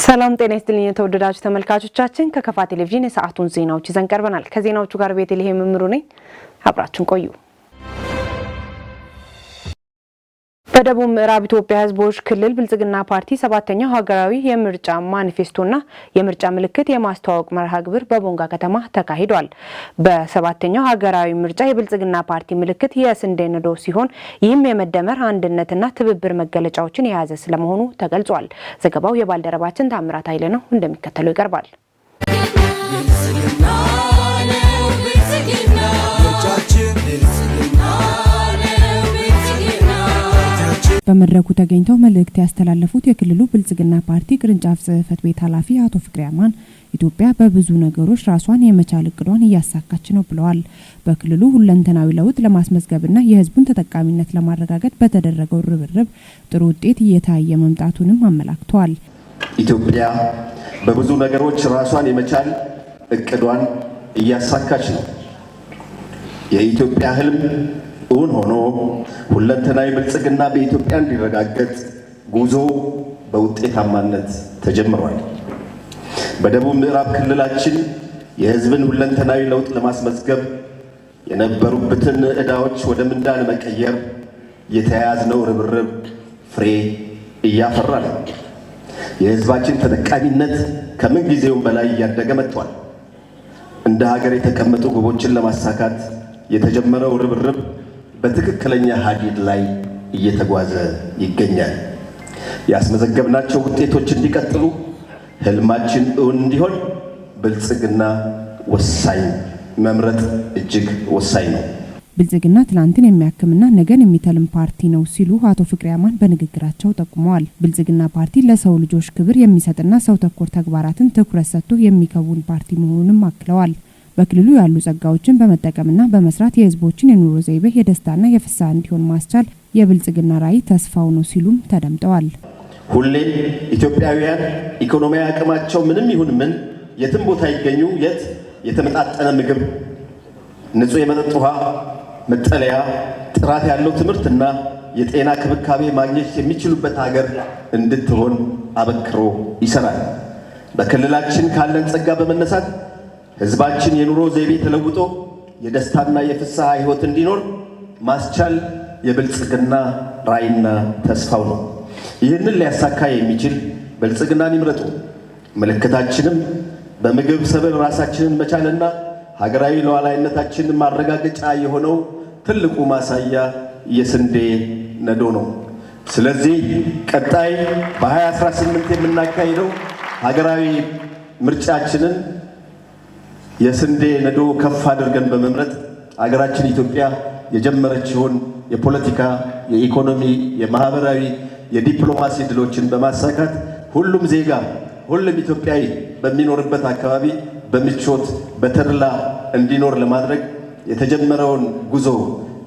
ሰላም ጤና ይስጥልኝ የተወደዳችሁ ተመልካቾቻችን ከከፋ ቴሌቪዥን የሰዓቱን ዜናዎች ይዘን ቀርበናል። ከዜናዎቹ ጋር ቤተልሔም መምሩ ነኝ። አብራችሁን ቆዩ። በደቡብ ምዕራብ ኢትዮጵያ ሕዝቦች ክልል ብልጽግና ፓርቲ 7ኛው ሀገራዊ የምርጫ ማኒፌስቶና የምርጫ ምልክት የማስተዋወቅ መርሃ ግብር በቦንጋ ከተማ ተካሂዷል። በ7ኛው ሀገራዊ ምርጫ የብልጽግና ፓርቲ ምልክት የስንዴ ነዶ ሲሆን ይህም የመደመር አንድነትና ትብብር መገለጫዎችን የያዘ ስለመሆኑ ተገልጿል። ዘገባው የባልደረባችን ታምራት ኃይለ ነው፣ እንደሚከተለው ይቀርባል። በመድረኩ ተገኝተው መልእክት ያስተላለፉት የክልሉ ብልጽግና ፓርቲ ቅርንጫፍ ጽህፈት ቤት ኃላፊ አቶ ፍቅሬ አማን ኢትዮጵያ በብዙ ነገሮች ራሷን የመቻል እቅዷን እያሳካች ነው ብለዋል። በክልሉ ሁለንተናዊ ለውጥ ለማስመዝገብና የህዝቡን ተጠቃሚነት ለማረጋገጥ በተደረገው ርብርብ ጥሩ ውጤት እየታየ መምጣቱንም አመላክተዋል። ኢትዮጵያ በብዙ ነገሮች ራሷን የመቻል እቅዷን እያሳካች ነው። የኢትዮጵያ ህልም እውን ሆኖ ሁለንተናዊ ብልጽግና በኢትዮጵያ እንዲረጋገጥ ጉዞ በውጤታማነት ተጀምሯል። በደቡብ ምዕራብ ክልላችን የህዝብን ሁለንተናዊ ለውጥ ለማስመዝገብ የነበሩበትን ዕዳዎች ወደ ምንዳ ለመቀየር የተያያዝነው ርብርብ ፍሬ እያፈራ ነው። የህዝባችን ተጠቃሚነት ከምን ጊዜውም በላይ እያደገ መጥቷል። እንደ ሀገር የተቀመጡ ግቦችን ለማሳካት የተጀመረው ርብርብ በትክክለኛ ሀዲድ ላይ እየተጓዘ ይገኛል። ያስመዘገብናቸው ውጤቶች እንዲቀጥሉ ህልማችን እውን እንዲሆን ብልጽግና ወሳኝ መምረጥ እጅግ ወሳኝ ነው። ብልጽግና ትላንትን የሚያክምና ነገን የሚተልም ፓርቲ ነው ሲሉ አቶ ፍቅሬ አማን በንግግራቸው ጠቁመዋል። ብልጽግና ፓርቲ ለሰው ልጆች ክብር የሚሰጥና ሰው ተኮር ተግባራትን ትኩረት ሰጥቶ የሚከውን ፓርቲ መሆኑንም አክለዋል። በክልሉ ያሉ ጸጋዎችን በመጠቀምና በመስራት የህዝቦችን የኑሮ ዘይቤ የደስታና የፍስሐ እንዲሆን ማስቻል የብልጽግና ራዕይ ተስፋው ነው ሲሉም ተደምጠዋል። ሁሌም ኢትዮጵያውያን ኢኮኖሚያዊ አቅማቸው ምንም ይሁን ምን የትም ቦታ ይገኙ የት የተመጣጠነ ምግብ፣ ንጹህ የመጠጥ ውሃ፣ መጠለያ፣ ጥራት ያለው ትምህርትና የጤና ክብካቤ ማግኘት የሚችሉበት ሀገር እንድትሆን አበክሮ ይሰራል። በክልላችን ካለን ጸጋ በመነሳት ህዝባችን የኑሮ ዘይቤ ተለውጦ የደስታና የፍስሐ ህይወት እንዲኖር ማስቻል የብልጽግና ራዕይና ተስፋው ነው። ይህንን ሊያሳካ የሚችል ብልጽግናን ይምረጡ። ምልክታችንም በምግብ ሰብል ራሳችንን መቻልና ሀገራዊ ሉዓላዊነታችንን ማረጋገጫ የሆነው ትልቁ ማሳያ የስንዴ ነዶ ነው። ስለዚህ ቀጣይ በ2018 የምናካሂደው ሀገራዊ ምርጫችንን የስንዴ ነዶ ከፍ አድርገን በመምረጥ ሀገራችን ኢትዮጵያ የጀመረችውን የፖለቲካ፣ የኢኮኖሚ፣ የማህበራዊ፣ የዲፕሎማሲ ድሎችን በማሳካት ሁሉም ዜጋ ሁሉም ኢትዮጵያዊ በሚኖርበት አካባቢ በምቾት በተድላ እንዲኖር ለማድረግ የተጀመረውን ጉዞ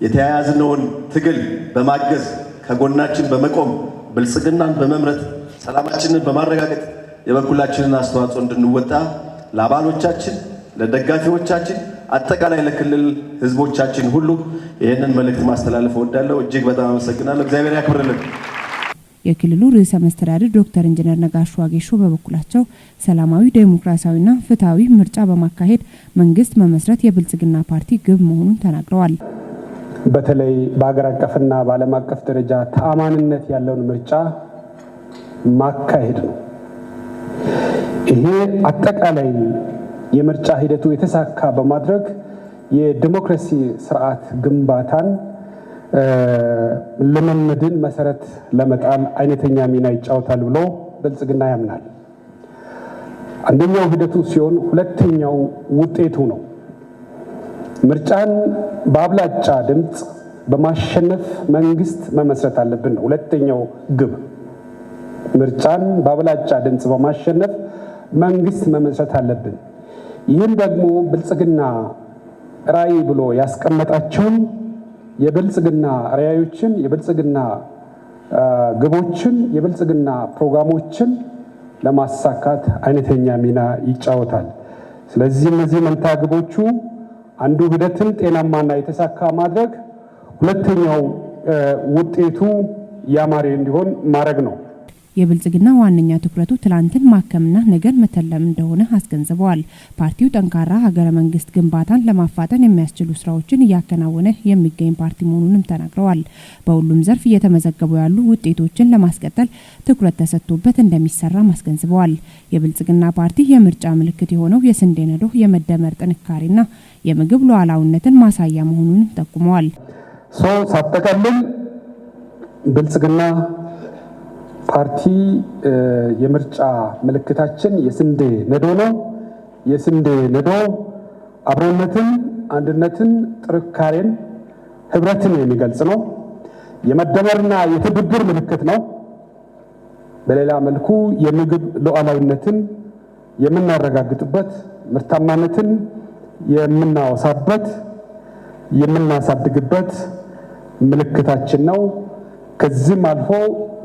የተያያዝነውን ትግል በማገዝ ከጎናችን በመቆም ብልጽግናን በመምረጥ ሰላማችንን በማረጋገጥ የበኩላችንን አስተዋጽኦ እንድንወጣ ለአባሎቻችን፣ ለደጋፊዎቻችን፣ አጠቃላይ ለክልል ህዝቦቻችን ሁሉ ይህንን መልእክት ማስተላለፍ እወዳለሁ። እጅግ በጣም አመሰግናለሁ። እግዚአብሔር ያክብርልን። የክልሉ ርዕሰ መስተዳድር ዶክተር ኢንጂነር ነጋሽ ዋጌሾ በበኩላቸው ሰላማዊ ዴሞክራሲያዊና ፍትሃዊ ምርጫ በማካሄድ መንግስት መመስረት የብልጽግና ፓርቲ ግብ መሆኑን ተናግረዋል። በተለይ በአገር አቀፍና በዓለም አቀፍ ደረጃ ተአማንነት ያለውን ምርጫ ማካሄድ ነው። ይሄ አጠቃላይ የምርጫ ሂደቱ የተሳካ በማድረግ የዲሞክራሲ ስርዓት ግንባታን ልምምድን መሰረት ለመጣል አይነተኛ ሚና ይጫወታል ብሎ ብልጽግና ያምናል። አንደኛው ሂደቱ ሲሆን ሁለተኛው ውጤቱ ነው። ምርጫን በአብላጫ ድምፅ በማሸነፍ መንግስት መመስረት አለብን ነው ሁለተኛው ግብ። ምርጫን በአብላጫ ድምፅ በማሸነፍ መንግስት መመስረት አለብን። ይህም ደግሞ ብልጽግና ራዕይ ብሎ ያስቀመጣቸውን የብልጽግና ራዕዮችን፣ የብልጽግና ግቦችን፣ የብልጽግና ፕሮግራሞችን ለማሳካት አይነተኛ ሚና ይጫወታል። ስለዚህ እነዚህ መንታ ግቦቹ አንዱ ሂደትን ጤናማና የተሳካ ማድረግ፣ ሁለተኛው ውጤቱ ያማረ እንዲሆን ማድረግ ነው። የብልጽግና ዋነኛ ትኩረቱ ትላንትን ማከምና ነገን መተለም እንደሆነ አስገንዝበዋል። ፓርቲው ጠንካራ ሀገረ መንግስት ግንባታን ለማፋጠን የሚያስችሉ ስራዎችን እያከናወነ የሚገኝ ፓርቲ መሆኑንም ተናግረዋል። በሁሉም ዘርፍ እየተመዘገቡ ያሉ ውጤቶችን ለማስቀጠል ትኩረት ተሰጥቶበት እንደሚሰራ አስገንዝበዋል። የብልጽግና ፓርቲ የምርጫ ምልክት የሆነው የስንዴ ነዶ የመደመር ጥንካሬና የምግብ ሉዓላዊነትን ማሳያ መሆኑን ጠቁመዋል። ሳጠቃልል ብልጽግና ፓርቲ የምርጫ ምልክታችን የስንዴ ነዶ ነው። የስንዴ ነዶ አብሮነትን፣ አንድነትን፣ ጥንካሬን፣ ህብረትን የሚገልጽ ነው። የመደመርና የትብብር ምልክት ነው። በሌላ መልኩ የምግብ ሉዓላዊነትን የምናረጋግጥበት፣ ምርታማነትን የምናወሳበት፣ የምናሳድግበት ምልክታችን ነው። ከዚህም አልፎ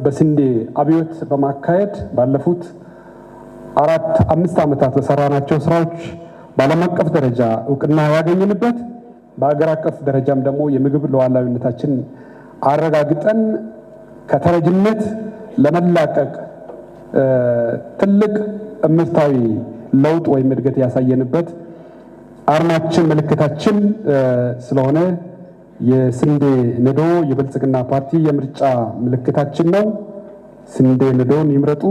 በስንዴ አብዮት በማካሄድ ባለፉት 4-5 ዓመታት በሰራናቸው ስራዎች በዓለም አቀፍ ደረጃ እውቅና ያገኘንበት፣ በአገር አቀፍ ደረጃም ደግሞ የምግብ ሉዓላዊነታችን አረጋግጠን ከተረጅነት ለመላቀቅ ትልቅ እምርታዊ ለውጥ ወይም እድገት ያሳየንበት አርማችን ምልክታችን ስለሆነ የስንዴ ነዶ የብልጽግና ፓርቲ የምርጫ ምልክታችን ነው። ስንዴ ነዶን ይምረጡ፣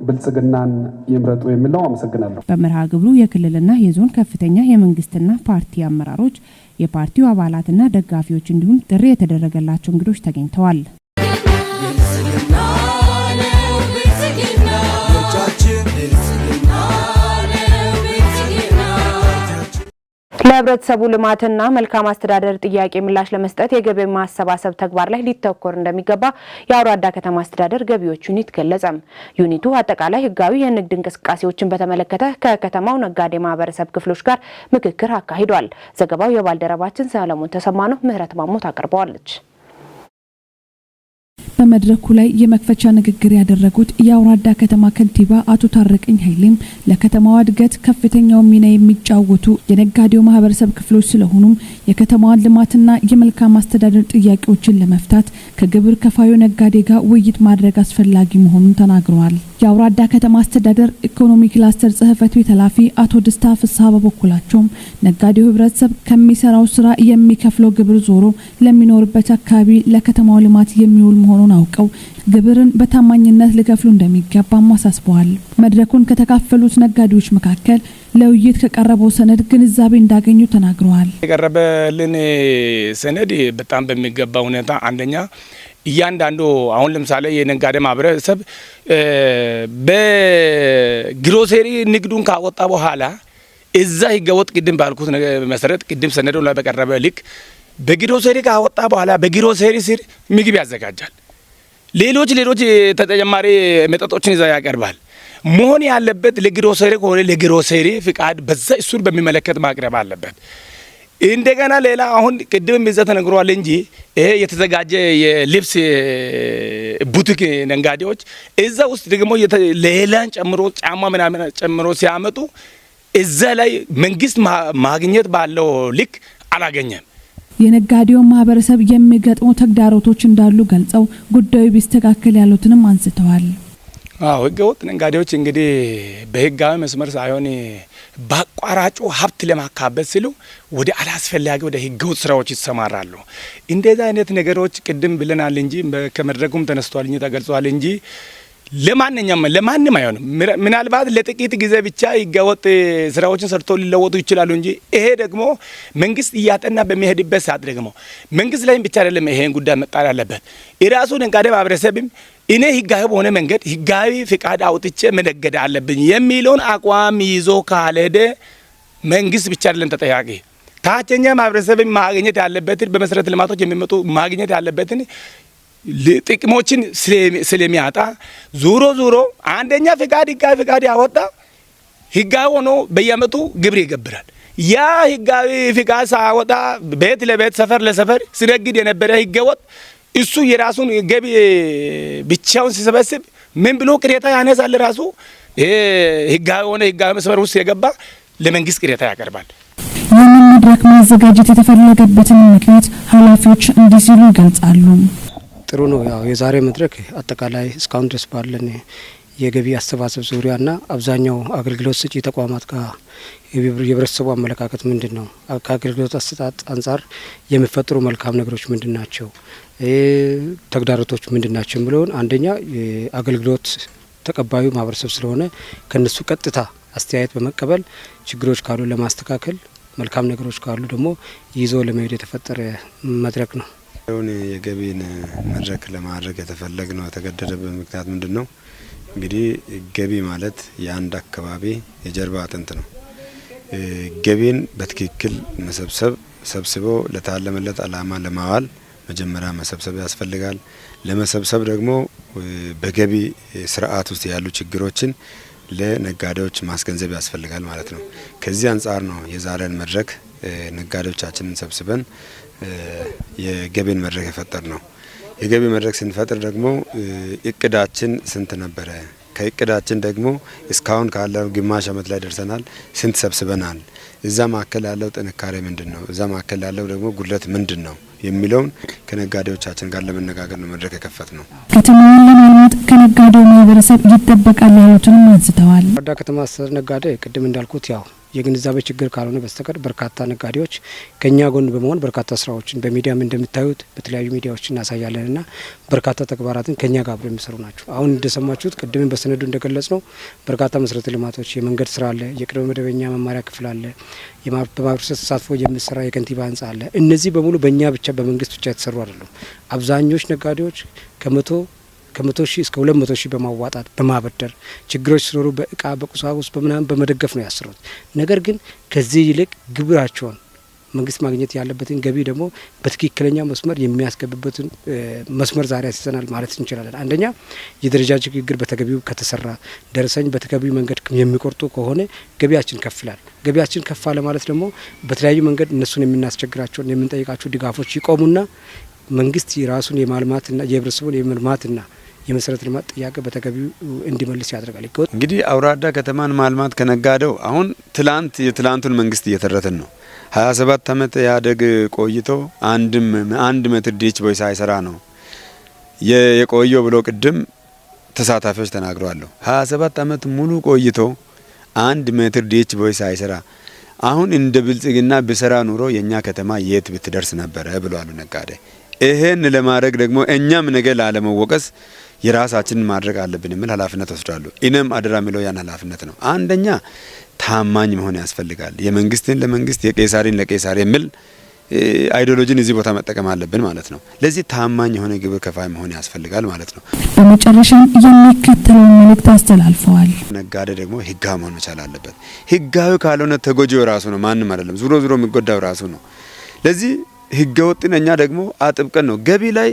ብልጽግናን ይምረጡ የሚል ነው። አመሰግናለሁ። በመርሃ ግብሩ የክልልና የዞን ከፍተኛ የመንግስትና ፓርቲ አመራሮች፣ የፓርቲው አባላትና ደጋፊዎች እንዲሁም ጥሪ የተደረገላቸው እንግዶች ተገኝተዋል። ለህብረተሰቡ ልማትና መልካም አስተዳደር ጥያቄ ምላሽ ለመስጠት የገቢ ማሰባሰብ ተግባር ላይ ሊተኮር እንደሚገባ የአውራዳ ከተማ አስተዳደር ገቢዎች ዩኒት ገለጸም። ዩኒቱ አጠቃላይ ህጋዊ የንግድ እንቅስቃሴዎችን በተመለከተ ከከተማው ነጋዴ ማህበረሰብ ክፍሎች ጋር ምክክር አካሂዷል። ዘገባው የባልደረባችን ሰለሞን ተሰማ ነው። ምህረት ማሞት አቀርበዋለች። በመድረኩ ላይ የመክፈቻ ንግግር ያደረጉት የአውራዳ ከተማ ከንቲባ አቶ ታረቀኝ ኃይሌም ለከተማዋ እድገት ከፍተኛውን ሚና የሚጫወቱ የነጋዴው ማህበረሰብ ክፍሎች ስለሆኑም የከተማዋን ልማትና የመልካም አስተዳደር ጥያቄዎችን ለመፍታት ከግብር ከፋዩ ነጋዴ ጋር ውይይት ማድረግ አስፈላጊ መሆኑን ተናግረዋል። የአውራዳ ከተማ አስተዳደር ኢኮኖሚ ክላስተር ጽህፈት ቤት ኃላፊ አቶ ደስታ ፍስሐ በበኩላቸውም ነጋዴው ህብረተሰብ ከሚሰራው ስራ የሚከፍለው ግብር ዞሮ ለሚኖርበት አካባቢ ለከተማው ልማት የሚውል መሆኑን አውቀው ግብርን በታማኝነት ሊከፍሉ እንደሚገባም አሳስበዋል። መድረኩን ከተካፈሉት ነጋዴዎች መካከል ለውይይት ከቀረበው ሰነድ ግንዛቤ እንዳገኙ ተናግረዋል። የቀረበልን ሰነድ በጣም በሚገባ ሁኔታ አንደኛ እያንዳንዱ አሁን ለምሳሌ የነጋዴ ማህበረሰብ በግሮሰሪ ንግዱን ካወጣ በኋላ እዛ ህገወጥ ቅድም ባልኩት መሰረት ቅድም ሰነዱ ላይ በቀረበ ልክ በግሮሰሪ ካወጣ በኋላ በግሮሰሪ ስር ምግብ ያዘጋጃል። ሌሎች ተጨማሪ መጠጦችን ይዛ ያቀርባል። መሆን ያለበት ለግሮሰሪ ከሆነ ለግሮሰሪ ፍቃድ በዛ እሱን በሚመለከት ማቅረብ አለበት። እንደገና ሌላ አሁን ቅድም ይዘ ተነግሯል እንጂ ይሄ የተዘጋጀ የልብስ ቡቲክ ነጋዴዎች እዛ ውስጥ ደግሞ ሌላን ጨምሮ ጫማ ምናምን ጨምሮ ሲያመጡ እዛ ላይ መንግስት ማግኘት ባለው ልክ አላገኘም። የነጋዴው ማህበረሰብ የሚገጥሙ ተግዳሮቶች እንዳሉ ገልጸው ጉዳዩ ቢስተካከል ያሉትንም አንስተዋል። ህገወጥ ነጋዴዎች እንግዲህ በህጋዊ መስመር ሳይሆን በአቋራጩ ሀብት ለማካበት ሲሉ ወደ አላስፈላጊ ወደ ህገወጥ ስራዎች ይሰማራሉ። እንደዚህ አይነት ነገሮች ቅድም ብለናል እንጂ ከመድረኩም ተነስቷል እንጂ ተገልጿል እንጂ ለማንም አይሆንም። ምናልባት ለጥቂት ጊዜ ብቻ ህገወጥ ስራዎችን ሰርቶ ሊለወጡ ይችላሉ እንጂ ይሄ ደግሞ መንግስት እያጠና በሚሄድበት ሰዓት ደግሞ መንግስት ላይም ብቻ አይደለም ይሄን ጉዳይ መጣል አለበት። የራሱ ነጋዴ ማህበረሰብም እኔ ህጋዊ በሆነ መንገድ ህጋዊ ፍቃድ አውጥቼ መነገድ አለብኝ የሚለውን አቋም ይዞ ካልሄደ መንግስት ብቻ አይደለም ተጠያቂ። ታችኛ ማህበረሰብም ማግኘት ያለበትን በመሰረተ ልማቶች የሚመጡ ማግኘት ያለበትን ጥቅሞችን ስለሚያጣ ዙሮ አንደኛ ህጋዊ ፍቃድ ያወጣ ህጋዊ ሆኖ በየአመቱ ግብር ይገብራል። ያ ህጋዊ ፍቃድ ሳወጣ ቤት ለቤት ሰፈር ለሰፈር ሲነግድ የነበረ ህገወጥ እሱ የራሱን ገቢ ብቻውን ሲሰበስብ ምን ብሎ ቅሬታ ያነሳል። ራሱ ህጋዊ ሆነ ህጋዊ መስመር ውስጥ የገባ ለመንግስት ቅሬታ ያቀርባል። ይህንን መድረክ ማዘጋጀት የተፈለገበትን ምክንያት ኃላፊዎች እንዲህ ሲሉ ይገልጻሉ። ጥሩ ነው። ያው የዛሬ መድረክ አጠቃላይ እስካሁን ድረስ ባለን የገቢ አሰባሰብ ዙሪያና አብዛኛው አገልግሎት ሰጪ ተቋማት ጋር የህብረተሰቡ አመለካከት ምንድነው፣ ከአገልግሎት አሰጣጥ አንጻር የሚፈጠሩ መልካም ነገሮች ምንድናቸው፣ ተግዳሮቶች ምንድናቸው የሚለውን አንደኛ አገልግሎት ተቀባዩ ማህበረሰብ ስለሆነ ከነሱ ቀጥታ አስተያየት በመቀበል ችግሮች ካሉ ለማስተካከል መልካም ነገሮች ካሉ ደግሞ ይዞ ለመሄድ የተፈጠረ መድረክ ነው። አሁን የገቢን መድረክ ለማድረግ የተፈለገው የተገደደበት ምክንያት ምንድነው? እንግዲህ ገቢ ማለት የአንድ አካባቢ የጀርባ አጥንት ነው። ገቢን በትክክል ሰብስቦ ለታለመለት አላማ ለማዋል መጀመሪያ መሰብሰብ ያስፈልጋል። ለመሰብሰብ ደግሞ በገቢ ስርዓት ውስጥ ያሉ ችግሮችን ለነጋዴዎች ማስገንዘብ ያስፈልጋል ማለት ነው። ከዚህ አንጻር ነው የዛሬን መድረክ ነጋዴዎቻችንን ሰብስበን የገቢን መድረክ የፈጠር ነው። የገቢ መድረክ ስንፈጥር ደግሞ እቅዳችን ስንት ነበረ? ከእቅዳችን ደግሞ እስካሁን ካለው ግማሽ ዓመት ላይ ደርሰናል። ስንት ሰብስበናል? እዛ ማዕከል ያለው ጥንካሬ ምንድነው? እዛ ማዕከል ያለው ደግሞ ጉድለት ምንድነው የሚለውን ከነጋዴዎቻችን ጋር ለመነጋገር ነው መድረክ የከፈት ነው። ከተማውን ለማልማት ከነጋዴው ማህበረሰብ ይጠበቃል ያሉትንም አንስተዋል። ወረዳ ከተማ አስተዳደር ነጋዴ ቅድም እንዳልኩት ያው የግንዛቤ ችግር ካልሆነ በስተቀር በርካታ ነጋዴዎች ከኛ ጎን በመሆን በርካታ ስራዎችን በሚዲያም እንደምታዩት በተለያዩ ሚዲያዎች እናሳያለንና በርካታ ተግባራትን ከኛ ጋር አብረው የሚሰሩ ናቸው። አሁን እንደሰማችሁት ቅድም በሰነዱ እንደገለጽ ነው በርካታ መሰረተ ልማቶች፣ የመንገድ ስራ አለ፣ የቅድመ መደበኛ መማሪያ ክፍል አለ፣ በማህበረሰብ ተሳትፎ የሚሰራ የከንቲባ ህንጻ አለ። እነዚህ በሙሉ በእኛ ብቻ በመንግስት ብቻ የተሰሩ አይደሉም። አብዛኞች ነጋዴዎች ከመቶ ሺህ እስከ 200 ሺህ በማዋጣት በማበደር ችግሮች ሲኖሩ በእቃ በቁሳቁስ በምናምን በመደገፍ ነው ያሰሩት። ነገር ግን ከዚህ ይልቅ ግብራቸውን መንግስት ማግኘት ያለበትን ገቢ ደግሞ በትክክለኛ መስመር የሚያስገብበትን መስመር ዛሬ ያስይዘናል ማለት እንችላለን። አንደኛ የደረጃ ችግር በተገቢው ከተሰራ ደረሰኝ በተገቢው መንገድ የሚቆርጡ ከሆነ ገቢያችን ከፍላል። ገቢያችን ከፍ አለ ማለት ደግሞ በተለያዩ መንገድ እነሱን የምናስቸግራቸውን የምንጠይቃቸው ድጋፎች ይቆሙና መንግስት የራሱን የማልማትና የህብረተሰቡን የመልማትና የመሰረተ ልማት ጥያቄ በተገቢው እንዲመልስ ያደርጋል። እንግዲህ አውራዳ ከተማን ማልማት ከነጋዴው አሁን የትላንቱን መንግስት እየተረተን ነው። 27 ዓመት ያደግ ቆይቶ አንድ ሜትር ዲች ቦይ ሳይሰራ ነው የቆየው ብሎ ቅድም ተሳታፊዎች ተናግረዋል። 27 ዓመት ሙሉ ቆይቶ 1 ሜትር ዲች ቦይ ሳይሰራ አሁን እንደ ብልጽግና ብሰራ ኑሮ የኛ ከተማ የት ብትደርስ ነበረ ብሏል ነጋዴ። ይሄን ለማድረግ ደግሞ እኛም ነገ ላለመወቀስ የራሳችንን ማድረግ አለብን የሚል ኃላፊነት ወስዳሉ። እኔም አደራ የሚለው ያን ኃላፊነት ነው። አንደኛ ታማኝ መሆን ያስፈልጋል። የመንግስትን ለመንግስት የቄሳሪን ለቄሳር የሚል አይዲዮሎጂን እዚህ ቦታ መጠቀም አለብን ማለት ነው። ለዚህ ታማኝ የሆነ ግብር ከፋይ መሆን ያስፈልጋል ማለት ነው። በመጨረሻም የሚከተለውን መልእክት አስተላልፈዋል። ነጋዴ ደግሞ ህጋዊ መሆን መቻል አለበት። ህጋዊ ካልሆነ ተጎጂው ራሱ ነው፣ ማንም አይደለም። ዙሮ የሚጎዳው ራሱ ነው። ለዚህ ህገ ወጥን እኛ ደግሞ አጥብቀን ነው ገቢ ላይ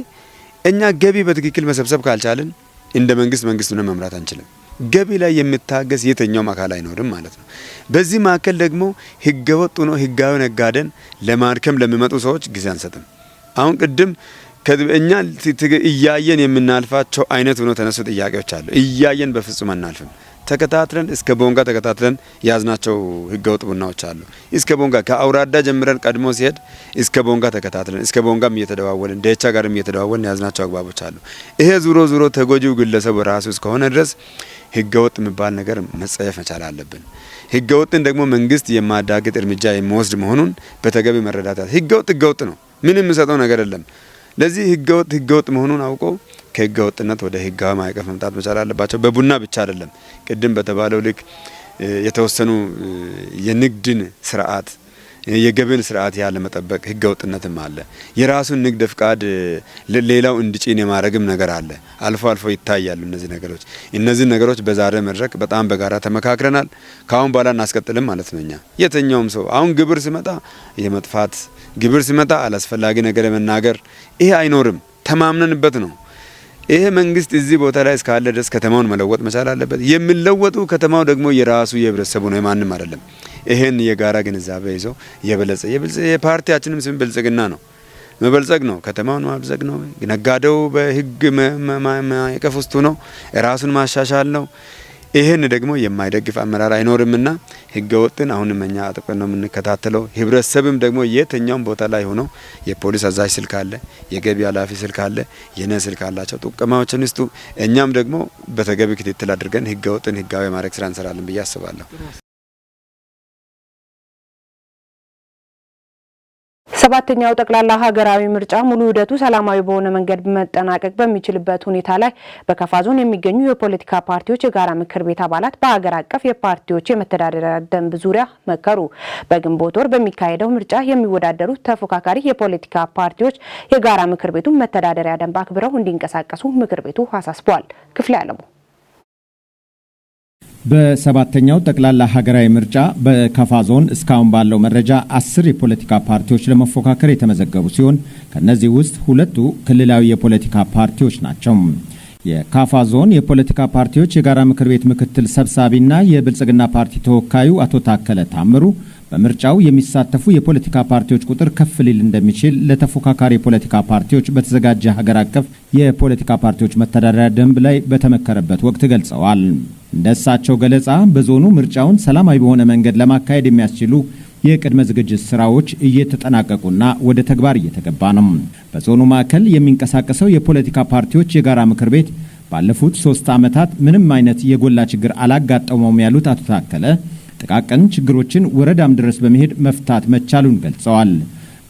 እኛ ገቢ በትክክል መሰብሰብ ካልቻልን እንደ መንግስቱን መምራት አንችልም። ገቢ ላይ የሚታገስ የትኛውም አካል አይኖርም ማለት ነው። በዚህ ማዕከል ደግሞ ህገ ወጥ ነው ህጋዊ ነጋዴን ለማድከም ለሚመጡ ሰዎች ጊዜ አንሰጥም። አሁን ቅድም እኛ እያየን የምናልፋቸው አይነት ሆኖ ተነሱ ጥያቄዎች አሉ። እያየን በፍጹም አናልፍም። ተከታትለን እስከ ቦንጋ ተከታትለን ያዝናቸው ህገወጥ ቡናዎች አሉ። እስከ ቦንጋ ከአውራዳ ጀምረን ቀድሞ ሲሄድ እስከ ቦንጋ ተከታትለን እስከ ቦንጋም እየተደዋወልን ደቻ ጋርም እየተደዋወልን ያዝናቸው አግባቦች አሉ። ይሄ ዙሮ ተጎጂው ግለሰብ ራሱ እስከሆነ ድረስ ህገወጥ የሚባል ነገር መጸየፍ መቻል አለብን። ህገወጥን ደግሞ መንግስት የማዳገጥ እርምጃ የሚወስድ መሆኑን በተገቢ መረዳት ህገወጥ ነው። ምንም የሚሰጠው ነገር የለም። ለዚህ ህገወጥ መሆኑን አውቀው ከህገወጥነት ወደ ህጋዊ ማዕቀፍ መምጣት መቻል አለባቸው። በቡና ብቻ አይደለም። ቅድም በተባለው ልክ የተወሰኑ የንግድን ስርዓት የገበያን ስርዓት ያለ መጠበቅ ህገወጥነትም አለ። የራሱን ንግድ ፍቃድ ሌላው እንዲጭን የማረግም ነገር አለ። አልፎ ይታያሉ እነዚህ ነገሮች በዛሬ መድረክ በጣም በጋራ ተመካክረናል። ካሁን በኋላ እናስቀጥልም ማለት ነው። እኛ የትኛውም ሰው አሁን ግብር ሲመጣ የመጥፋት ግብር ሲመጣ አላስፈላጊ ነገር የመናገር ይሄ አይኖርም። ተማምነንበት ነው። ይሄ መንግስት እዚህ ቦታ ላይ እስካለ ድረስ ከተማውን መለወጥ መቻል አለበት። የሚለወጡ ከተማው ደግሞ የራሱ የህብረተሰቡ ነው፣ የማንም አይደለም። ይሄን የጋራ ግንዛቤ ይዞ የፓርቲያችንም ስም ብልጽግና ነው፣ መበልጸግ ነው፣ ከተማውን ማብዘግ ነው። ነጋዴው በህግ ማዕቀፍ ውስጥ ነው፣ ራሱን ማሻሻል ነው። ይሄን ደግሞ የማይደግፍ አመራር አይኖርምና ህገወጥን አሁንም እኛ አጥብቀን ነው የምንከታተለው። ህብረተሰብም ደግሞ የትኛውም ቦታ ላይ ሆኖ የፖሊስ አዛዥ ስልክ አለ፣ የገቢ ኃላፊ ስልክ አለ፣ የነ ስልክ አላቸው ጥቆማዎችን ይስጡ። እኛም ደግሞ በተገቢ ክትትል አድርገን ህገወጥን ህጋዊ ማድረግ ስራ እንሰራለን ብዬ አስባለሁ። ሰባተኛው ጠቅላላ ሀገራዊ ምርጫ ሙሉ ሂደቱ ሰላማዊ በሆነ መንገድ መጠናቀቅ በሚችልበት ሁኔታ ላይ በከፋ ዞን የሚገኙ የፖለቲካ ፓርቲዎች የጋራ ምክር ቤት አባላት በሀገር አቀፍ የፓርቲዎች የመተዳደሪያ ደንብ ዙሪያ መከሩ። በግንቦት ወር በሚካሄደው ምርጫ የሚወዳደሩ ተፎካካሪ የፖለቲካ ፓርቲዎች የጋራ ምክር ቤቱን መተዳደሪያ ደንብ አክብረው እንዲንቀሳቀሱ ምክር ቤቱ አሳስቧል። ክፍለ ያለሙ በሰባተኛው ጠቅላላ ሀገራዊ ምርጫ በከፋ ዞን እስካሁን ባለው መረጃ 10 የፖለቲካ ፓርቲዎች ለመፎካከር የተመዘገቡ ሲሆን ከነዚህ ውስጥ 2ቱ ክልላዊ የፖለቲካ ፓርቲዎች ናቸው። የካፋ ዞን የፖለቲካ ፓርቲዎች የጋራ ምክር ቤት ምክትል ሰብሳቢና የብልጽግና ፓርቲ ተወካዩ አቶ ታከለ ታምሩ በምርጫው የሚሳተፉ የፖለቲካ ፓርቲዎች ቁጥር ከፍ ሊል እንደሚችል ለተፎካካሪ የፖለቲካ ፓርቲዎች በተዘጋጀ ሀገር አቀፍ የፖለቲካ ፓርቲዎች መተዳደሪያ ደንብ ላይ በተመከረበት ወቅት ገልጸዋል። እንደሳቸው ገለጻ በዞኑ ምርጫውን ሰላማዊ በሆነ መንገድ ለማካሄድ የሚያስችሉ የቅድመ ዝግጅት ስራዎች እየተጠናቀቁና ወደ ተግባር እየተገባ ነው። በዞኑ ማዕከል የሚንቀሳቀሰው የፖለቲካ ፓርቲዎች የጋራ ምክር ቤት ባለፉት 3 ዓመታት ምንም አይነት የጎላ ችግር አላጋጠመውም ያሉት አቶ ታከለ ጥቃቅን ችግሮችን ወረዳም ድረስ በመሄድ መፍታት መቻሉን ገልጸዋል።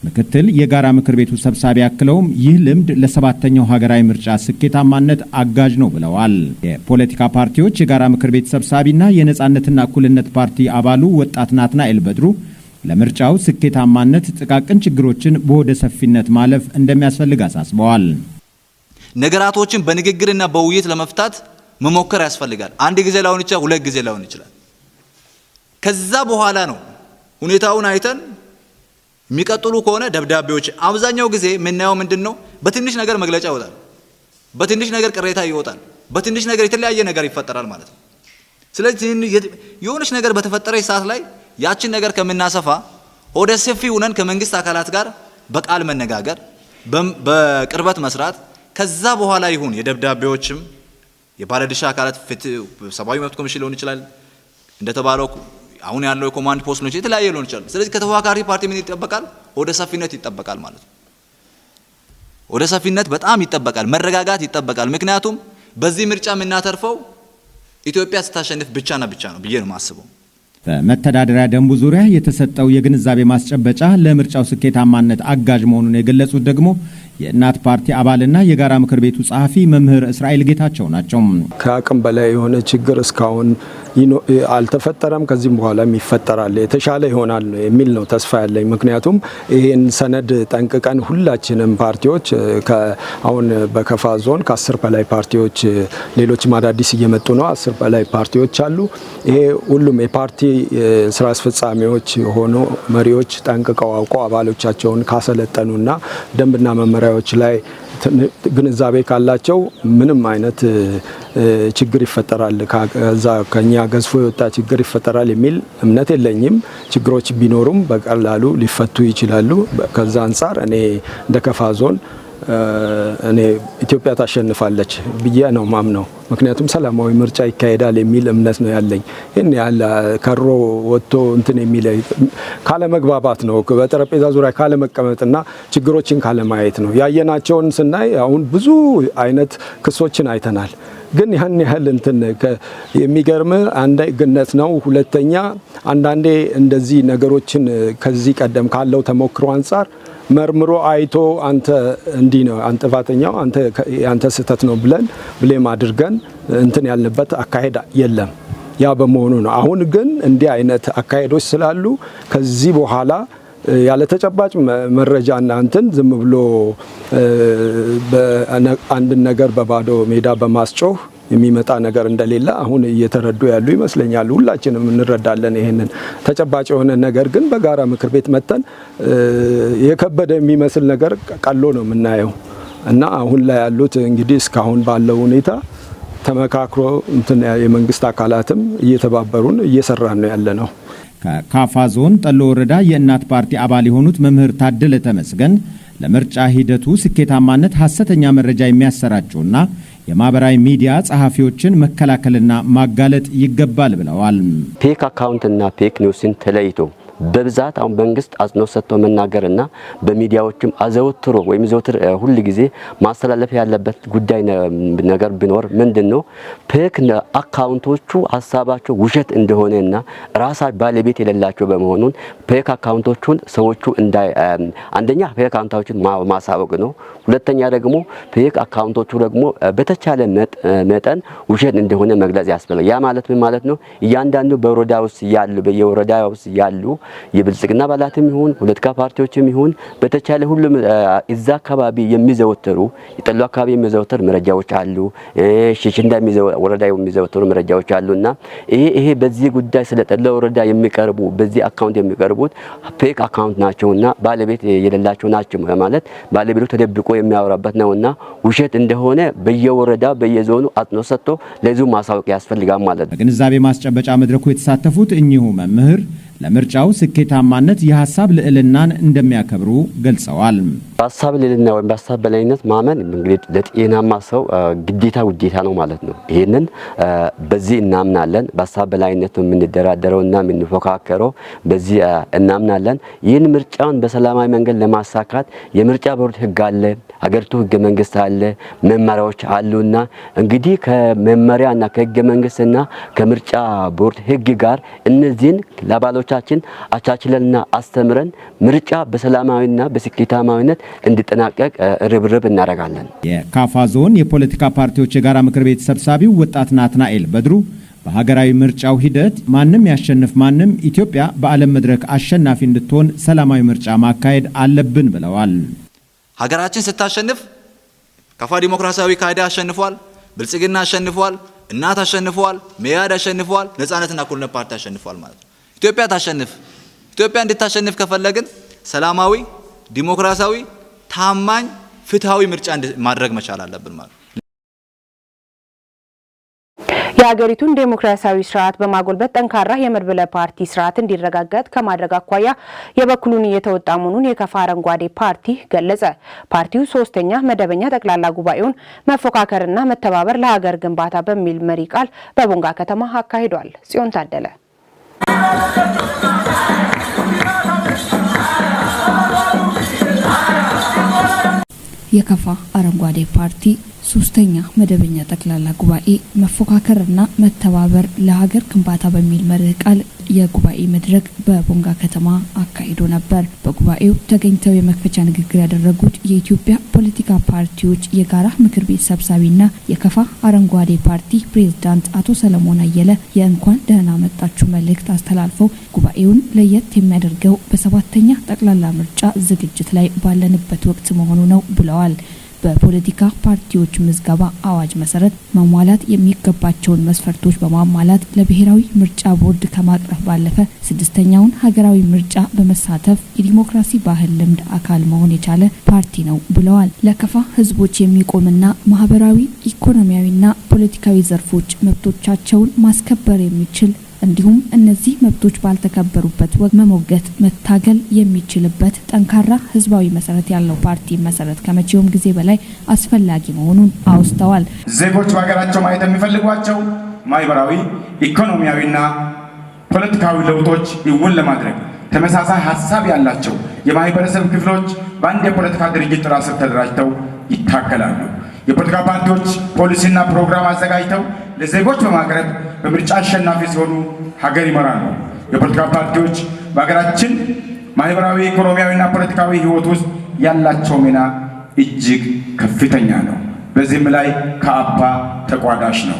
ምክትል የጋራ ምክር ቤቱ ሰብሳቢ አክለውም ይህ ልምድ ለሰባተኛው ሀገራዊ ምርጫ ስኬታማነት አጋዥ ነው ብለዋል። የፖለቲካ ፓርቲዎች የጋራ ምክር ቤት ሰብሳቢና የነጻነትና እኩልነት ፓርቲ አባሉ ወጣት ናትናኤል በድሩ ለምርጫው ስኬታማነት ጥቃቅን ችግሮችን በወደ ሰፊነት ማለፍ እንደሚያስፈልግ አሳስበዋል። ነገራቶችን በንግግርና በውይይት ለመፍታት መሞከር ያስፈልጋል። አንድ ጊዜ ላይሆን ይችላል፣ 2 ጊዜ ላይሆን ይችላል። ከዛ በኋላ ነው ሁኔታውን አይተን የሚቀጥሉ ከሆነ ደብዳቤዎች አብዛኛው ጊዜ ምናየው ምንድነው በትንሽ ነገር መግለጫ ይወጣል፣ በትንሽ ነገር ቅሬታ ይወጣል፣ በትንሽ ነገር የተለያየ ነገር ይፈጠራል ማለት ነው። ስለዚህ የሆነች ነገር በተፈጠረ ሰዓት ላይ ያችን ነገር ከምናሰፋ ወደ ሰፊ ሆነን ከመንግስት አካላት ጋር በቃል መነጋገር፣ በቅርበት መስራት ከዛ በኋላ ይሁን የደብዳቤዎችም የባለድርሻ አካላት ሰብአዊ መብት ኮሚሽን ሊሆን ይችላል እንደተባለው አሁን ያለው የኮማንድ ፖስት ነው የተለያየ ሊሆን ይችላል። ስለዚህ ከተፎካካሪ ፓርቲ ምን ይጠበቃል? ወደ ሰፊነት ይጠበቃል ማለት ነው። ወደ ሰፊነት በጣም ይጠበቃል፣ መረጋጋት ይጠበቃል። ምክንያቱም በዚህ ምርጫ የምናተርፈው ኢትዮጵያ ስታሸንፍ ብቻና ብቻ ነው ብዬ ነው የማስበው። በመተዳደሪያ ደንቡ ዙሪያ የተሰጠው የግንዛቤ ማስጨበጫ ለምርጫው ስኬታማነት አጋዥ መሆኑን የገለጹት ደግሞ የእናት ፓርቲ አባልና የጋራ ምክር ቤቱ ጸሐፊ መምህር እስራኤል ጌታቸው ናቸው። ከአቅም በላይ የሆነ ችግር እስካሁን አልተፈጠረም፣ ከዚህም በኋላም ይፈጠራል፣ የተሻለ ይሆናል የሚል ነው ተስፋ ያለኝ። ምክንያቱም ይህን ሰነድ ጠንቅቀን ሁላችንም ፓርቲዎች አሁን በከፋ ዞን ከ10 በላይ ፓርቲዎች ሌሎችም አዳዲስ እየመጡ ነው። 10 በላይ ፓርቲዎች አሉ። ይሄ ሁሉም የፓርቲ ስራ አስፈጻሚዎች ሆኖ መሪዎች ጠንቅቀው አውቀው አባሎቻቸውን ካሰለጠኑና ደንብና መመሪያዎች ላይ ግንዛቤ ካላቸው ምንም አይነት ችግር ይፈጠራል፣ ከዛ ከኛ ገዝፎ የወጣ ችግር ይፈጠራል የሚል እምነት የለኝም። ችግሮች ቢኖሩም በቀላሉ ሊፈቱ ይችላሉ። ከዛ አንጻር እኔ እንደ ከፋ ዞን እኔ ኢትዮጵያ ታሸንፋለች ብዬ ነው ማምነው። ምክንያቱም ሰላማዊ ምርጫ ይካሄዳል የሚል እምነት ነው ያለኝ። ይህን ያለ ከሮ ወጥቶ እንትን የሚል ካለመግባባት ነው፣ በጠረጴዛ ዙሪያ ካለመቀመጥና ችግሮችን ካለማየት ነው። ያየናቸውን ስናይ አሁን ብዙ አይነት ክሶችን አይተናል። ግን ያን ያህል እንትን የሚገርም አንድ ግነት ነው። ሁለተኛ አንዳንዴ እንደዚህ ነገሮችን ከዚህ ቀደም ካለው ተሞክሮ አንጻር መርምሮ አይቶ አንተ እንዲህ ነው አንተ ጥፋተኛው አንተ ስህተት ነው ብለን ብሌም አድርገን እንትን ያልንበት አካሄድ የለም። ያ በመሆኑ ነው። አሁን ግን እንዲህ አይነት አካሄዶች ስላሉ ከዚህ በኋላ ያለ ተጨባጭ መረጃና እንትን ዝም ብሎ አንድ ነገር በባዶ ሜዳ በማስጮህ የሚመጣ ነገር እንደሌለ አሁን እየተረዱ ያሉ ይመስለኛል። ሁላችንም እንረዳለን ይሄንን ተጨባጭ የሆነ ነገር። ግን በጋራ ምክር ቤት መተን የከበደ የሚመስል ነገር ቀሎ ነው የምናየው እና አሁን ላይ ያሉት እንግዲህ እስካሁን ባለው ሁኔታ ተመካክሮ እንትን የመንግስት አካላትም እየተባበሩን እየሰራን ነው ያለ ነው። ከካፋ ዞን ጠሎ ወረዳ የእናት ፓርቲ አባል የሆኑት መምህር ታደለ ተመስገን ለምርጫ ሂደቱ ስኬታማነት ሐሰተኛ መረጃ የሚያሰራጩና የማህበራዊ ሚዲያ ጸሐፊዎችን መከላከልና ማጋለጥ ይገባል ብለዋል። ፌክ አካውንትና ፌክ ኒውስን ተለይቶ በብዛት አሁን መንግስት አጽንኦት ሰጥቶ መናገርና በሚዲያዎችም አዘውትሮ ወይም ዘውትር ሁሉ ጊዜ ማስተላለፍ ያለበት ጉዳይ ነገር ቢኖር ምንድነው ፌክ አካውንቶቹ ሐሳባቸው ውሸት እንደሆነና ራሳ ባለቤት የሌላቸው በመሆኑ ፌክ አካውንቶቹን ሰዎቹ አንደኛ ፌክ አካውንቶቹን ማሳወቅ ነው። ሁለተኛ ደግሞ ፌክ አካውንቶቹ ደግሞ በተቻለ መጠን ውሸት እንደሆነ መግለጽ ያስፈልጋል። ያ ማለት ምን ማለት ነው? እያንዳንዱ በወረዳ ውስጥ ያሉ በየወረዳ ውስጥ ያሉ የብልጽግና አባላትም ይሁን ፖለቲካ ፓርቲዎችም ይሁን በተቻለ ሁሉም እዛ አካባቢ የሚዘወተሩ የጠሎ አካባቢ የሚዘወተሩ መረጃዎች አሉ። ሽሽንዳ ወረዳ የሚዘወተሩ መረጃዎች አሉና ይሄ በዚህ ጉዳይ ስለ ጠሎ ወረዳ የሚቀርቡ በዚህ አካውንት የሚቀርቡት ፌክ አካውንት ናቸውና ባለቤት የሌላቸው ናቸው ማለት ባለቤቱ ተደብቆ የሚያወራበት ነውና ውሸት እንደሆነ በየወረዳ በየዞኑ አጽንኦት ሰጥቶ ለዙ ማሳወቅ ያስፈልጋል ማለት ነው። በግንዛቤ ማስጨበጫ መድረኩ የተሳተፉት እኚሁ መምህር ለምርጫው ስኬታማነት የሐሳብ ልዕልናን እንደሚያከብሩ ገልጸዋል። በሐሳብ ልዕልና ወይም በሐሳብ በላይነት ማመን እንግዲህ ለጤናማ ሰው ግዴታ ነው ማለት ነው። ይሄንን በዚህ እናምናለን። በሐሳብ በላይነት የምንደራደረውና የምንፎካከረው በዚህ እናምናለን። ይህን ምርጫውን በሰላማዊ መንገድ ለማሳካት የምርጫ ቦርድ ህግ አለ፣ ሀገሪቱ ህገ መንግስት አለ፣ መመሪያዎች አሉና እንግዲህ ከመመሪያና ከህገ መንግስትና ከምርጫ ቦርድ ህግ ጋር እነዚህን ለአባሎቻችን አቻችለንና አስተምረን ምርጫ በሰላማዊና በስኬታማዊነት እንዲጠናቀቅ ርብርብ እናደርጋለን። የካፋ ዞን የፖለቲካ ፓርቲዎች የጋራ ምክር ቤት ሰብሳቢው ወጣት ናትናኤል በድሩ በሀገራዊ ምርጫው ሂደት ማንም ያሸንፍ ማንም ኢትዮጵያ በዓለም መድረክ አሸናፊ እንድትሆን ሰላማዊ ምርጫ ማካሄድ አለብን ብለዋል። ሀገራችን ስታሸንፍ ካፋ ዲሞክራሲያዊ ካይዳ አሸንፏል፣ ብልጽግና አሸንፏል፣ እናት አሸንፏል፣ መያድ አሸንፏል፣ ነጻነትና እኩልነት ፓርቲ አሸንፏል ማለት ነው። ኢትዮጵያ ታሸንፍ። ኢትዮጵያ እንድታሸንፍ ከፈለግን ሰላማዊ፣ ዲሞክራሲያዊ፣ ታማኝ፣ ፍትሃዊ ምርጫ ማድረግ መቻል አለብን ማለት ነው። የሀገሪቱን ዴሞክራሲያዊ ስርዓት በማጎልበት ጠንካራ የመድበለ ፓርቲ ስርዓት እንዲረጋገጥ ከማድረግ አኳያ የበኩሉን እየተወጣ መሆኑን የካፋ አረንጓዴ ፓርቲ ገለጸ። ፓርቲው ሶስተኛ መደበኛ ጠቅላላ ጉባኤውን መፎካከርና መተባበር ለሀገር ግንባታ በሚል መሪ ቃል በቦንጋ ከተማ አካሂዷል። ጽዮን ታደለ የካፋ አረንጓዴ ፓርቲ ሶስተኛ መደበኛ ጠቅላላ ጉባኤ መፎካከርና መተባበር ለሀገር ግንባታ በሚል መርህ ቃል የጉባኤ መድረክ በቦንጋ ከተማ አካሂዶ ነበር። በጉባኤው ተገኝተው የመክፈቻ ንግግር ያደረጉት የኢትዮጵያ ፖለቲካ ፓርቲዎች የጋራ ምክር ቤት ሰብሳቢና የካፋ አረንጓዴ ፓርቲ ፕሬዝዳንት አቶ ሰለሞን አየለ የእንኳን ደህና መጣችሁ መልእክት አስተላልፈው ጉባኤውን ለየት የሚያደርገው በሰባተኛ ጠቅላላ ምርጫ ዝግጅት ላይ ባለንበት ወቅት መሆኑ ነው ብለዋል። በፖለቲካ ፓርቲዎች ምዝገባ አዋጅ መሰረት መሟላት የሚገባቸውን መስፈርቶች በማሟላት ለብሔራዊ ምርጫ ቦርድ ከማቅረብ ባለፈ ስድስተኛውን ሀገራዊ ምርጫ በመሳተፍ የዲሞክራሲ ባህል ልምድ አካል መሆን የቻለ ፓርቲ ነው ብለዋል። ለካፋ ህዝቦች የሚቆምና ማህበራዊ፣ ኢኮኖሚያዊና ፖለቲካዊ ዘርፎች መብቶቻቸውን ማስከበር የሚችል እንዲሁም እነዚህ መብቶች ባልተከበሩበት ወቅት መሞገት መታገል የሚችልበት ጠንካራ ህዝባዊ መሰረት ያለው ፓርቲ መሰረት ከመቼውም ጊዜ በላይ አስፈላጊ መሆኑን አውስተዋል። ዜጎች በሀገራቸው ማየት የሚፈልጓቸው ማህበራዊ፣ ኢኮኖሚያዊና ፖለቲካዊ ለውጦች እውን ለማድረግ ተመሳሳይ ሀሳብ ያላቸው የማህበረሰብ ክፍሎች በአንድ የፖለቲካ ድርጅት ጥላ ስር ተደራጅተው ይታገላሉ። የፖለቲካ ፓርቲዎች ፖሊሲና ፕሮግራም አዘጋጅተው ለዜጎች በማቅረብ በምርጫ አሸናፊ ሲሆኑ ሀገር ይመራሉ። የፖለቲካ ፓርቲዎች በሀገራችን ማህበራዊ፣ ኢኮኖሚያዊና ፖለቲካዊ ህይወት ውስጥ ያላቸው ሚና እጅግ ከፍተኛ ነው። በዚህም ላይ ከአባ ተቋዳሽ ነው።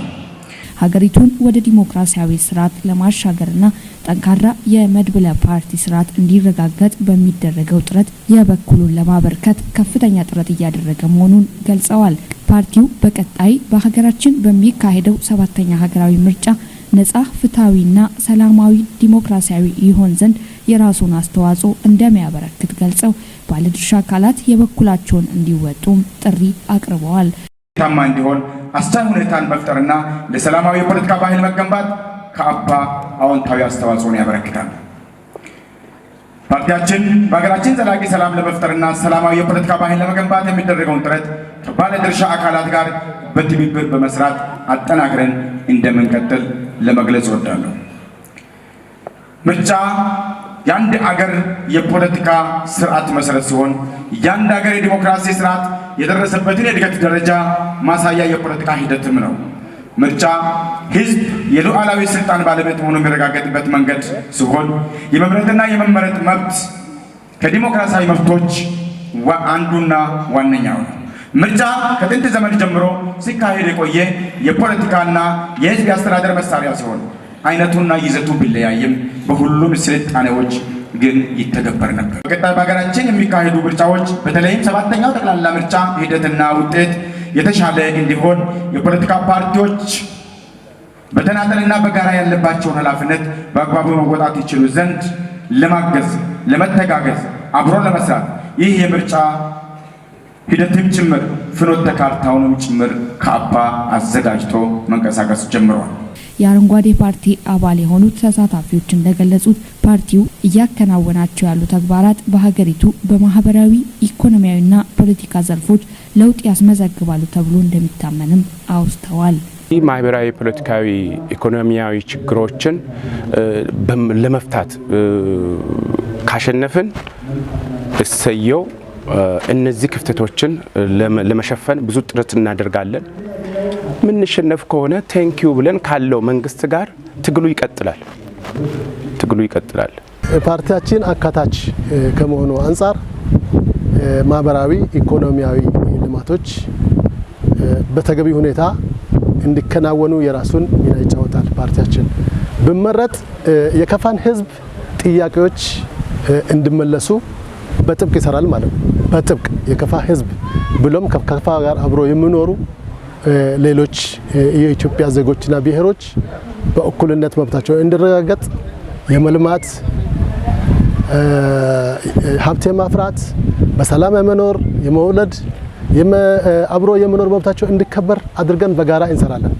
ሀገሪቱን ወደ ዲሞክራሲያዊ ስርዓት ለማሻገርና ጠንካራ የመድብለ ፓርቲ ስርዓት እንዲረጋገጥ በሚደረገው ጥረት የበኩሉን ለማበርከት ከፍተኛ ጥረት እያደረገ መሆኑን ገልጸዋል። ፓርቲው በቀጣይ በሀገራችን በሚካሄደው ሰባተኛ ሀገራዊ ምርጫ ነጻ፣ ፍትሃዊና ሰላማዊ ዲሞክራሲያዊ ይሆን ዘንድ የራሱን አስተዋጽኦ እንደሚያበረክት ገልጸው ባለድርሻ አካላት የበኩላቸውን እንዲወጡም ጥሪ አቅርበዋል። ታማ እንዲሆን አስቻይ ሁኔታን መፍጠርና ለሰላማዊ የፖለቲካ ባህል መገንባት ከአባ አዎንታዊ አስተዋጽኦን ያበረክታል። ፓርቲያችን በሀገራችን ዘላቂ ሰላም ለመፍጠርና ሰላማዊ የፖለቲካ ባህል ለመገንባት የሚደረገውን ጥረት ከባለድርሻ አካላት ጋር በትብብር በመስራት አጠናክረን እንደምንቀጥል ለመግለጽ እወዳለሁ። ምርጫ የአንድ አገር የፖለቲካ ስርዓት መሰረት ሲሆን የአንድ አገር የዲሞክራሲ ስርዓት የደረሰበትን የእድገት ደረጃ ማሳያ የፖለቲካ ሂደትም ነው። ምርጫ ህዝብ የሉዓላዊ ስልጣን ባለቤት መሆኑን የሚረጋገጥበት መንገድ ሲሆን የመምረጥና የመመረጥ መብት ከዲሞክራሲያዊ መብቶች አንዱና ዋነኛው ነው። ምርጫ ከጥንት ዘመን ጀምሮ ሲካሄድ የቆየ የፖለቲካና የህዝብ የአስተዳደር መሳሪያ ሲሆን አይነቱና ይዘቱ ቢለያይም በሁሉም ስልጣኔዎች ግን ይተገበር ነበር። በቀጣይ በሀገራችን የሚካሄዱ ምርጫዎች በተለይም 7ኛው ጠቅላላ ምርጫ ሂደትና ውጤት የተሻለ እንዲሆን የፖለቲካ ፓርቲዎች በተናጠልና በጋራ ያለባቸውን ኃላፊነት በአግባቡ መወጣት ይችሉ ዘንድ ለማገዝ፣ ለመተጋገዝ፣ አብሮ ለመስራት ይህ የምርጫ ሂደትም ጭምር ፍኖተ ካርታውንም ጭምር ከአባ አዘጋጅቶ መንቀሳቀስ ጀምሯል። የአረንጓዴ ፓርቲ አባል የሆኑት ተሳታፊዎች እንደገለጹት ፓርቲው እያከናወናቸው ያሉ ተግባራት በሀገሪቱ በማህበራዊ ኢኮኖሚያዊና ፖለቲካ ዘርፎች ለውጥ ያስመዘግባሉ ተብሎ እንደሚታመንም አውስተዋል። ማህበራዊ፣ ፖለቲካዊ፣ ኢኮኖሚያዊ ችግሮችን ለመፍታት ካሸነፍን እሰየው። እነዚህ ክፍተቶችን ለመሸፈን ብዙ ጥረት እናደርጋለን። ምንሸነፍ ከሆነ ቴንኪዩ ብለን ካለው መንግስት ጋር ትግሉ ይቀጥላል። ፓርቲያችን አካታች ከመሆኑ አንጻር ማህበራዊ ኢኮኖሚያዊ ልማቶች በተገቢ ሁኔታ እንዲከናወኑ የራሱን ሚና ይጫወታል። ፓርቲያችን በመረጥ የከፋን ህዝብ ጥያቄዎች እንዲመለሱ በጥብቅ ይሰራል ማለት ነው። በጥብቅ የከፋ ህዝብ ብሎም ከከፋ ጋር አብሮ የሚኖሩ ሌሎች የኢትዮጵያ ዜጎችና ብሔሮች በእኩልነት መብታቸው እንዲረጋገጥ የመልማት ሀብት የማፍራት በሰላም የመኖር የመውለድ አብሮ የመኖር መብታቸው እንዲከበር አድርገን በጋራ እንሰራለን።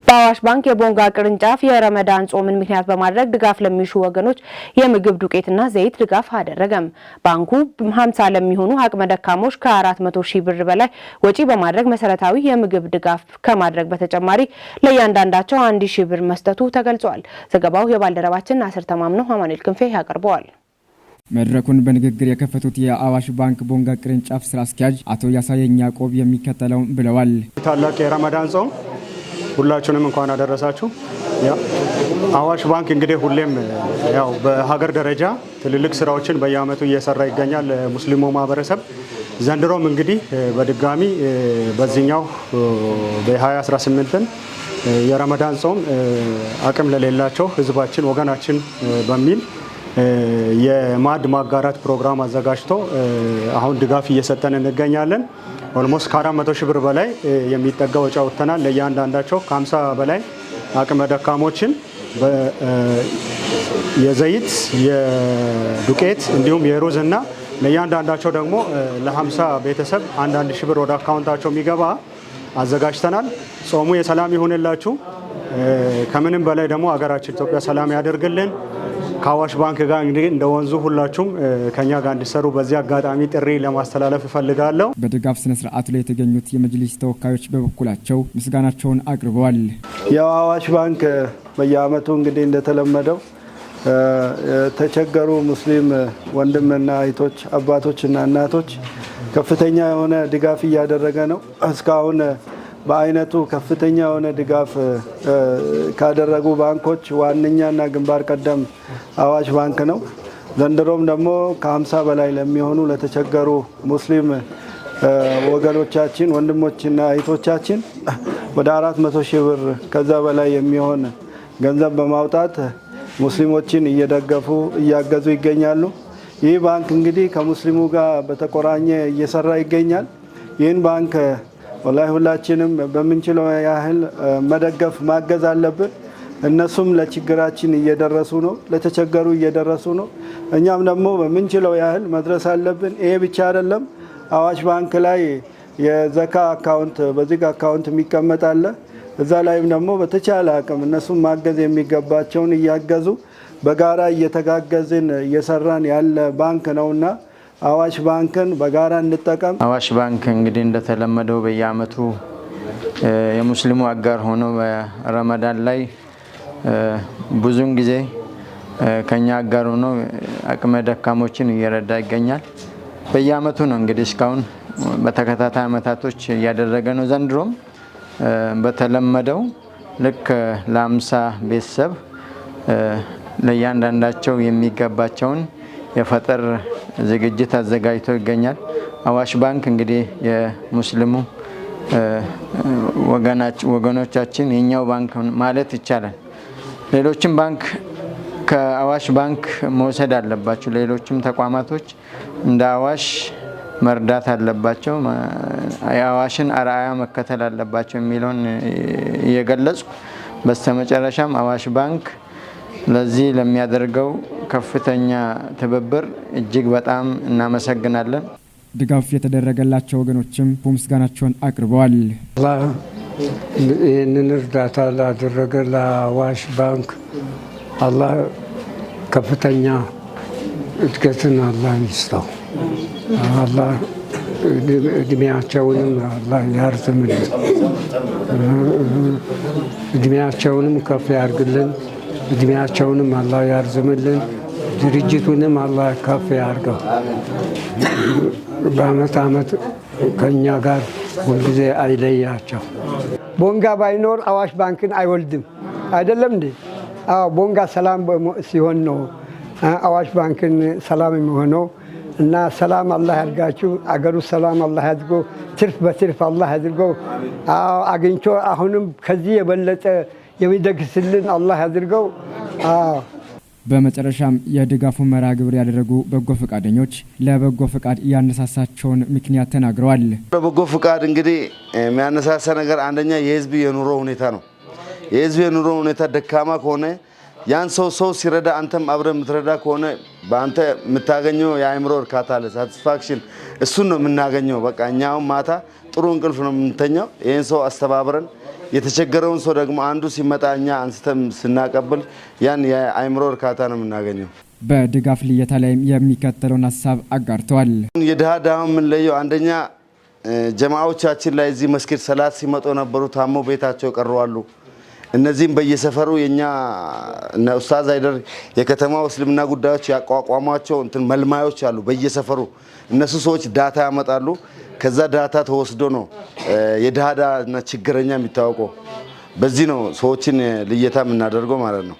በአዋሽ ባንክ የቦንጋ ቅርንጫፍ የረመዳን ጾምን ምክንያት በማድረግ ድጋፍ ለሚሹ ወገኖች የምግብ ዱቄትና ዘይት ድጋፍ አደረገም። ባንኩ 50 ለሚሆኑ አቅመ ደካሞች ከ400 ሺህ ብር በላይ ወጪ በማድረግ መሰረታዊ የምግብ ድጋፍ ከማድረግ በተጨማሪ ለእያንዳንዳቸው 1 ሺህ ብር መስጠቱ ተገልጿል። ዘገባው የባልደረባችን ናስር ተማምነው አማኑኤል ክንፌ ያቀርበዋል። መድረኩን በንግግር የከፈቱት የአዋሽ ባንክ ቦንጋ ቅርንጫፍ ስራ አስኪያጅ አቶ ያሳየኝ ያዕቆብ የሚከተለውን ብለዋል። ታላቅ የረመዳን ጾም ሁላችሁንም እንኳን አደረሳችሁ። አዋሽ ባንክ እንግዲህ ሁሌም ያው በሀገር ደረጃ ትልልቅ ስራዎችን በየአመቱ እየሰራ ይገኛል። ሙስሊሙ ማህበረሰብ ዘንድሮም እንግዲህ በድጋሚ በዚህኛው በ2018 የረመዳን ጾም አቅም ለሌላቸው ህዝባችን ወገናችን በሚል የማዕድ ማጋራት ፕሮግራም አዘጋጅቶ አሁን ድጋፍ እየሰጠን እንገኛለን። ኦልሞስት ከ400 ሺህ ብር በላይ የሚጠጋ ወጪ አውጥተናል። ለእያንዳንዳቸው ከ50 በላይ አቅመ ደካሞችን የዘይት፣ የዱቄት እንዲሁም የሩዝ እና ለእያንዳንዳቸው ደግሞ ለ50 ቤተሰብ 1 ሺህ ብር ወደ አካውንታቸው የሚገባ አዘጋጅተናል። ጾሙ የሰላም ይሁንላችሁ። ከምንም በላይ ደግሞ ሀገራችን ኢትዮጵያ ሰላም ያደርግልን። ከአዋሽ ባንክ ጋር እንግዲህ እንደ ወንዙ ሁላችሁም ከኛ ጋር እንዲሰሩ በዚህ አጋጣሚ ጥሪ ለማስተላለፍ እፈልጋለሁ። በድጋፍ ስነ ስርዓቱ ላይ የተገኙት የመጅሊስ ተወካዮች በበኩላቸው ምስጋናቸውን አቅርበዋል። ያው አዋሽ ባንክ በየአመቱ እንግዲህ እንደተለመደው ተቸገሩ ሙስሊም ወንድምና እህቶች፣ አባቶችና እናቶች ከፍተኛ የሆነ ድጋፍ እያደረገ ነው። እስካሁን በአይነቱ ከፍተኛ የሆነ ድጋፍ ካደረጉ ባንኮች ዋነኛና ግንባር ቀደም አዋሽ ባንክ ነው። ዘንድሮም ደግሞ ከ50 በላይ ለሚሆኑ ለተቸገሩ ሙስሊም ወገኖቻችን ወንድሞችና እህቶቻችን ወደ 400 ሺህ ብር ከዛ በላይ የሚሆን ገንዘብ በማውጣት ሙስሊሞችን እየደገፉ እያገዙ ይገኛሉ። ይህ ባንክ እንግዲህ ከሙስሊሙ ጋር በተቆራኘ እየሰራ ይገኛል። ይህን ባንክ ወላሂ ሁላችንም በምንችለው ያህል መደገፍ ማገዝ አለብን። እነሱም ለችግራችን እየደረሱ ነው፣ ለተቸገሩ እየደረሱ ነው። እኛም ደግሞ በምንችለው ያህል መድረስ አለብን። ይሄ ብቻ አይደለም። አዋሽ ባንክ ላይ የዘካ አካውንት በዚግ አካውንት የሚቀመጥ አለ። እዛ ላይም ደግሞ በተቻለ አቅም እነሱም ማገዝ የሚገባቸውን እያገዙ በጋራ እየተጋገዝን እየሰራን ያለ ባንክ ነውና አዋሽ ባንክን በጋራ እንጠቀም። አዋሽ ባንክ እንግዲህ እንደተለመደው በየአመቱ የሙስሊሙ አጋር ሆኖ በረመዳን ላይ ብዙን ጊዜ ከኛ አጋር ሆኖ አቅመ ደካሞችን እየረዳ ይገኛል። በየአመቱ ነው እንግዲህ እስካሁን በተከታታይ አመታቶች እያደረገ ነው። ዘንድሮም በተለመደው ልክ ለ50 ቤተሰብ ለእያንዳንዳቸው የሚገባቸውን የፈጠር ዝግጅት አዘጋጅቶ ይገኛል። አዋሽ ባንክ እንግዲህ የሙስሊሙ ወገኖቻችን የኛው ባንክ ማለት ይቻላል። ሌሎችም ባንክ ከአዋሽ ባንክ መውሰድ አለባቸው። ሌሎችም ተቋማቶች እንደ አዋሽ መርዳት አለባቸው፣ የአዋሽን አርአያ መከተል አለባቸው የሚለውን እየገለጹ በስተመጨረሻም አዋሽ ባንክ ለዚህ ለሚያደርገው ከፍተኛ ትብብር እጅግ በጣም እናመሰግናለን። ድጋፍ የተደረገላቸው ወገኖችም ምስጋናቸውን አቅርበዋል። ይህንን እርዳታ ላደረገ ለአዋሽ ባንክ አላህ ከፍተኛ እድገትን አላህ ይስጠው። አላህ እድሜያቸውንም አላህ ያርዝምልን፣ እድሜያቸውንም ከፍ ያርግልን፣ እድሜያቸውንም አላህ ያርዝምልን፣ ድርጅቱንም አላህ ከፍ ያርገው። በአመት አመት ከኛ ጋር ሁልጊዜ አይለያቸው። ቦንጋ ባይኖር አዋሽ ባንክን አይወልድም። አይደለም እንዴ? አዎ፣ ቦንጋ ሰላም ሲሆን ነው አዋሽ ባንክን ሰላም የሚሆነው። እና ሰላም አላህ ያድርጋችሁ። አገሩ ሰላም አላህ ያድርገው። ትርፍ በትርፍ አላህ ያድርገው። አዎ፣ አግኝቶ አሁንም ከዚህ የበለጠ የሚደግስልን አላህ ያድርገው። አዎ። በመጨረሻም የድጋፉ መርሃ ግብር ያደረጉ በጎ ፈቃደኞች ለበጎ ፈቃድ ያነሳሳቸውን ምክንያት ተናግረዋል። በበጎ ፈቃድ እንግዲህ የሚያነሳሳ ነገር አንደኛ የህዝብ የኑሮ ሁኔታ ነው። የህዝብ የኑሮ ሁኔታ ደካማ ከሆነ ያን ሰው ሲረዳ አንተም አብረ የምትረዳ ከሆነ በአንተ የምታገኘው የአእምሮ እርካታ አለ፣ ሳቲስፋክሽን፣ እሱን ነው የምናገኘው። በቃ እኛውም ማታ ጥሩ እንቅልፍ ነው የምንተኛው። ይህን ሰው አስተባብረን የተቸገረውን ሰው ደግሞ አንዱ ሲመጣ እኛ አንስተም ስናቀብል ያን የአእምሮ እርካታ ነው የምናገኘው። በድጋፍ ልየታ ላይም የሚከተለውን ሀሳብ አጋርተዋል። የድሃ የምንለየው አንደኛ ጀማዓዎቻችን ላይ እዚህ መስጊድ ሰላት ሲመጡ ነበሩ፣ ታሞ ቤታቸው ቀረዋሉ። እነዚህም በየሰፈሩ የኛ ኡስታዝ አይደር የከተማው እስልምና ጉዳዮች ያቋቋሟቸው መልማዮች አሉ በየሰፈሩ። እነሱ ሰዎች ዳታ ያመጣሉ። ከዛ ዳታ ተወስዶ ነው የድሃና ችግረኛ የሚታወቀው። በዚህ ነው ሰዎችን ልየታ የምናደርገው ማለት ነው።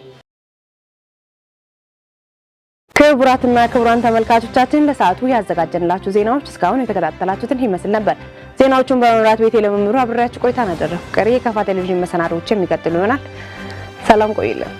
ክቡራትና ክቡራን ተመልካቾቻችን ለሰዓቱ ያዘጋጀንላችሁ ዜናዎች እስካሁን የተከታተላችሁትን ይመስል ነበር። ዜናዎቹን በመምራት ቤት ለመምሩ አብሬያችሁ ቆይታ አደረኩ። ቀሪ የከፋ ቴሌቪዥን መሰናዶዎች የሚቀጥሉ ይሆናል። ሰላም ቆይልን።